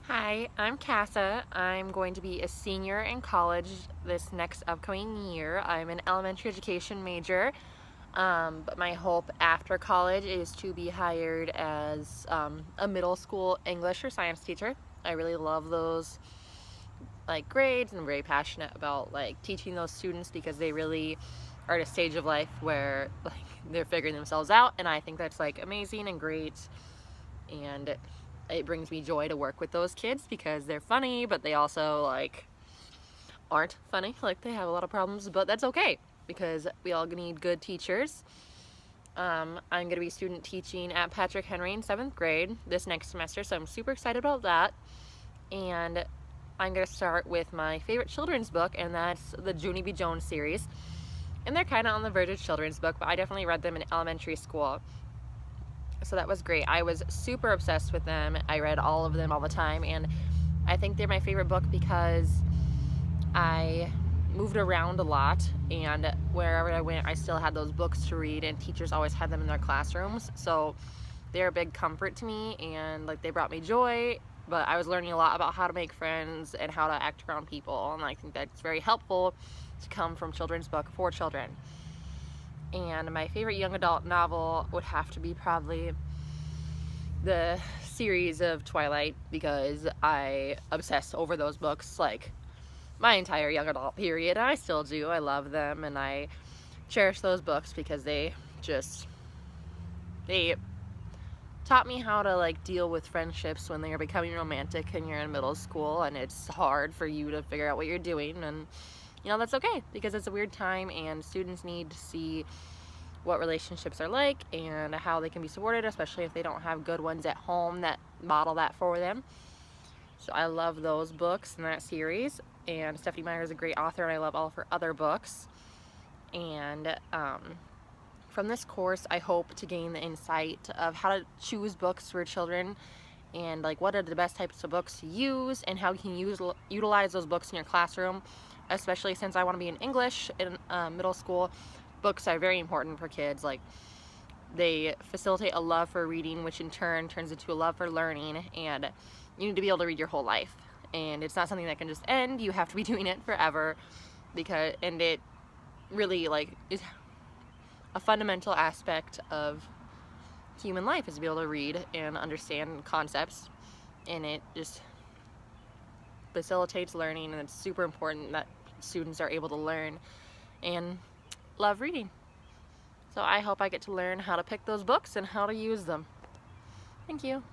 Hi, I'm Casa. I'm going to be a senior in college this next upcoming year. I'm an elementary education major, but my hope after college is to be hired as a middle school English or science teacher. I really love those grades, and I'm very passionate about teaching those students because they really are at a stage of life where they're figuring themselves out, and I think that's amazing and great, and it brings me joy to work with those kids because they're funny, but they also aren't funny. They have a lot of problems, but that's okay because we all need good teachers. I'm going to be student teaching at Patrick Henry in 7th grade this next semester, so I'm super excited about that. And I'm going to start with my favorite children's book, and that's the Junie B. Jones series. And they're kind of on the verge of children's book, but I definitely read them in elementary school. So that was great. I was super obsessed with them. I read all of them all the time, and I think they're my favorite book because I moved around a lot, and wherever I went I still had those books to read, and teachers always had them in their classrooms, so they're a big comfort to me, and they brought me joy, but I was learning a lot about how to make friends and how to act around people, and I think that's very helpful to come from children's book for children. And my favorite young adult novel would have to be probably the series of Twilight, because I obsess over those books my entire young adult period, and I still do. I love them, and I cherish those books because they taught me how to deal with friendships when they are becoming romantic and you're in middle school and it's hard for you to figure out what you're doing, and that's okay because it's a weird time and students need to see what relationships are like and how they can be supported, especially if they don't have good ones at home that model that for them. So I love those books in that series, and Stephanie Meyer is a great author, and I love all of her other books. And from this course I hope to gain the insight of how to choose books for children, and what are the best types of books to use, and how you can utilize those books in your classroom, especially since I want to be in English in middle school. Books are very important for kids. They facilitate a love for reading, which in turn turns into a love for learning, and you need to be able to read your whole life, and it's not something that can just end. You have to be doing it forever, and it really is a fundamental aspect of human life, is to be able to read and understand concepts, and it just facilitates learning, and it's super important that students are able to learn and love reading. So I hope I get to learn how to pick those books and how to use them. Thank you.